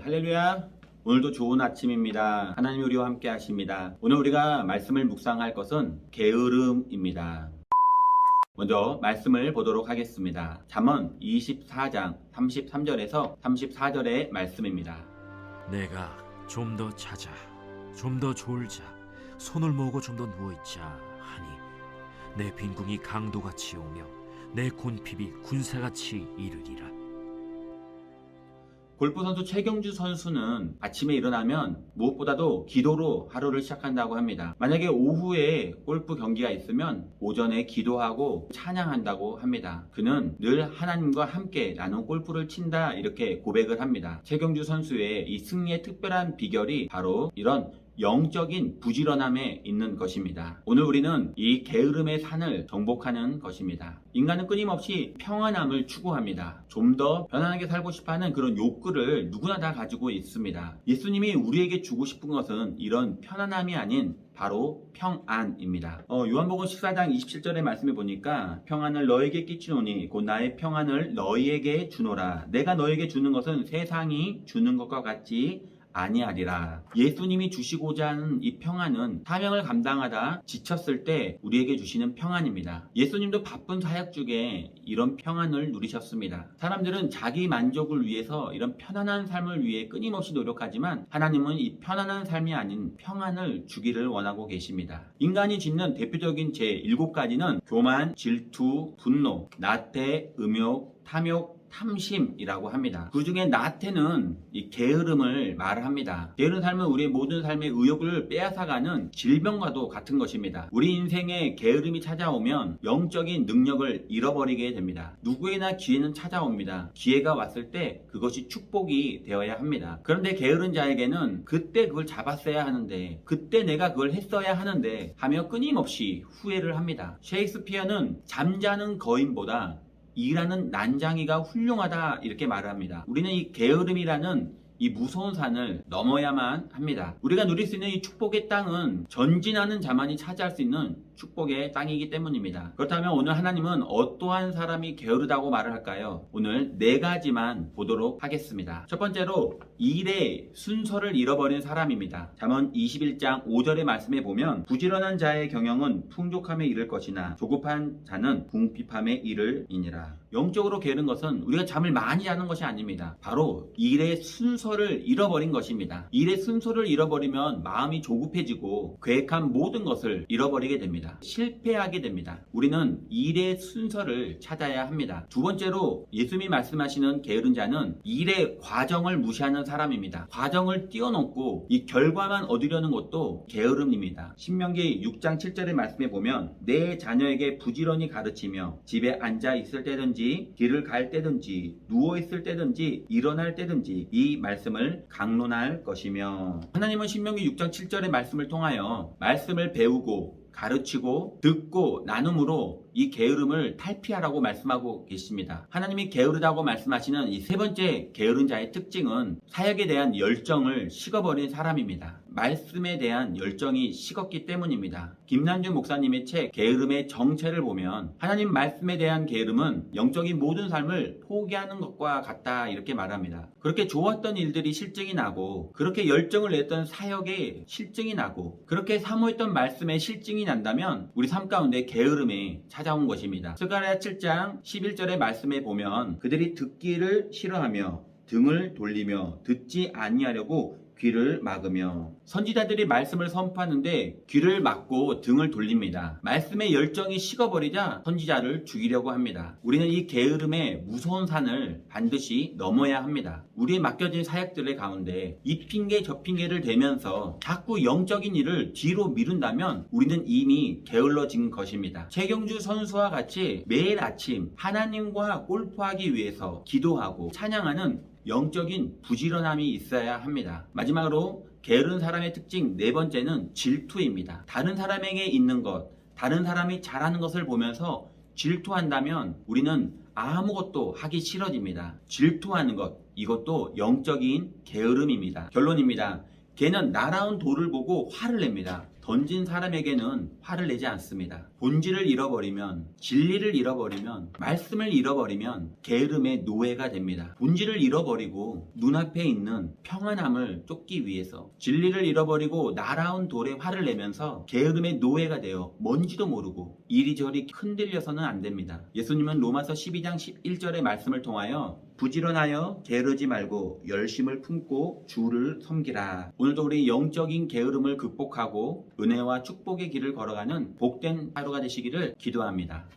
할렐루야. 오늘도 좋은 아침입니다. 하나님 우리와 함께 하십니다. 오늘 우리가 말씀을 묵상할 것은 게으름입니다. 먼저 말씀을 보도록 하겠습니다. 잠언 24장 33절에서 34절의 말씀입니다. 내가 좀 더 자자, 좀 더 졸자, 손을 모으고 좀 더 누워있자 하니 내 빈궁이 강도같이 오며 내 곤핍이 군사같이 이르리라. 골프 선수 최경주 선수는 아침에 일어나면 무엇보다도 기도로 하루를 시작한다고 합니다. 만약에 오후에 골프 경기가 있으면 오전에 기도하고 찬양한다고 합니다. 그는 늘 하나님과 함께 나는 골프를 친다 이렇게 고백을 합니다. 최경주 선수의 이 승리의 특별한 비결이 바로 이런 영적인 부지런함에 있는 것입니다. 오늘 우리는 이 게으름의 산을 정복하는 것입니다. 인간은 끊임없이 평안함을 추구합니다. 좀 더 편안하게 살고 싶어하는 그런 욕구를 누구나 다 가지고 있습니다. 예수님이 우리에게 주고 싶은 것은 이런 편안함이 아닌 바로 평안입니다. 요한복음 14장 27절의 말씀에 보니까 평안을 너에게 끼치노니 곧 나의 평안을 너희에게 주노라. 내가 너에게 주는 것은 세상이 주는 것과 같지 아니하리라. 예수님이 주시고자 하는 이 평안은 사명을 감당하다 지쳤을 때 우리에게 주시는 평안입니다. 예수님도 바쁜 사역 중에 이런 평안을 누리셨습니다. 사람들은 자기 만족을 위해서 이런 편안한 삶을 위해 끊임없이 노력하지만 하나님은 이 편안한 삶이 아닌 평안을 주기를 원하고 계십니다. 인간이 짓는 대표적인 죄 7가지는 교만, 질투, 분노, 나태, 음욕, 탐욕, 탐심이라고 합니다. 그 중에 나태는 이 게으름을 말합니다. 게으른 삶은 우리의 모든 삶의 의욕을 빼앗아가는 질병과도 같은 것입니다. 우리 인생에 게으름이 찾아오면 영적인 능력을 잃어버리게 됩니다. 누구에나 기회는 찾아옵니다. 기회가 왔을 때 그것이 축복이 되어야 합니다. 그런데 게으른 자에게는 그때 그걸 잡았어야 하는데, 그때 내가 그걸 했어야 하는데 하며 끊임없이 후회를 합니다. 셰익스피어는 잠자는 거인보다 일하는 난장이가 훌륭하다 이렇게 말을 합니다. 우리는 이 게으름이라는 이 무서운 산을 넘어야만 합니다. 우리가 누릴 수 있는 이 축복의 땅은 전진하는 자만이 차지할 수 있는 축복의 땅이기 때문입니다. 그렇다면 오늘 하나님은 어떠한 사람이 게으르다고 말을 할까요? 오늘 4가지만 보도록 하겠습니다. 첫 번째로 일의 순서를 잃어버린 사람입니다. 잠언 21장 5절의 말씀에 보면 부지런한 자의 경영은 풍족함에 이를 것이나 조급한 자는 궁핍함에 이르니라. 영적으로 게으른 것은 우리가 잠을 많이 자는 것이 아닙니다. 바로 일의 순서를 잃어버린 것입니다. 일의 순서를 잃어버리면 마음이 조급해지고 계획한 모든 것을 잃어버리게 됩니다. 실패하게 됩니다. 우리는 일의 순서를 찾아야 합니다. 두 번째로 예수님이 말씀하시는 게으른 자는 일의 과정을 무시하는 사람입니다. 과정을 뛰어넘고 이 결과만 얻으려는 것도 게으름입니다. 신명기 6장 7절의 말씀에 보면 내 자녀에게 부지런히 가르치며 집에 앉아 있을 때든지 길을 갈 때든지 누워 있을 때든지 일어날 때든지 이 말씀을 강론할 것이며, 하나님은 신명기 6장 7절의 말씀을 통하여 말씀을 배우고 가르치고 듣고 나눔으로 이 게으름을 탈피하라고 말씀하고 계십니다. 하나님이 게으르다고 말씀하시는 이 3번째 게으른 자의 특징은 사역에 대한 열정을 식어버린 사람입니다. 말씀에 대한 열정이 식었기 때문입니다. 김난준 목사님의 책 게으름의 정체를 보면 하나님 말씀에 대한 게으름은 영적인 모든 삶을 포기하는 것과 같다 이렇게 말합니다. 그렇게 좋았던 일들이 실증이 나고, 그렇게 열정을 냈던 사역에 실증이 나고, 그렇게 사모했던 말씀에 실증이 난다면 우리 삶 가운데 게으름이 찾아온 것입니다. 스가랴 7장 11절의 말씀에 보면 그들이 듣기를 싫어하며 등을 돌리며 듣지 아니하려고 귀를 막으며, 선지자들이 말씀을 선포하는데 귀를 막고 등을 돌립니다. 말씀의 열정이 식어버리자 선지자를 죽이려고 합니다. 우리는 이 게으름의 무서운 산을 반드시 넘어야 합니다. 우리의 맡겨진 사역들의 가운데 이 핑계 저 핑계를 대면서 자꾸 영적인 일을 뒤로 미룬다면 우리는 이미 게을러진 것입니다. 최경주 선수와 같이 매일 아침 하나님과 골프하기 위해서 기도하고 찬양하는 영적인 부지런함이 있어야 합니다. 마지막으로 게으른 사람의 특징 4번째는 질투입니다. 다른 사람에게 있는 것, 다른 사람이 잘하는 것을 보면서 질투한다면 우리는 아무것도 하기 싫어집니다. 질투하는 것, 이것도 영적인 게으름입니다. 결론입니다. 걔는 날아온 돌을 보고 화를 냅니다. 던진 사람에게는 화를 내지 않습니다. 본질을 잃어버리면, 진리를 잃어버리면, 말씀을 잃어버리면 게으름의 노예가 됩니다. 본질을 잃어버리고 눈앞에 있는 평안함을 쫓기 위해서 진리를 잃어버리고 날아온 돌에 화를 내면서 게으름의 노예가 되어 뭔지도 모르고 이리저리 흔들려서는 안 됩니다. 예수님은 로마서 12장 11절의 말씀을 통하여 부지런하여 게으르지 말고 열심을 품고 주를 섬기라. 오늘도 우리 영적인 게으름을 극복하고 은혜와 축복의 길을 걸어가는 복된 하루가 되시기를 기도합니다.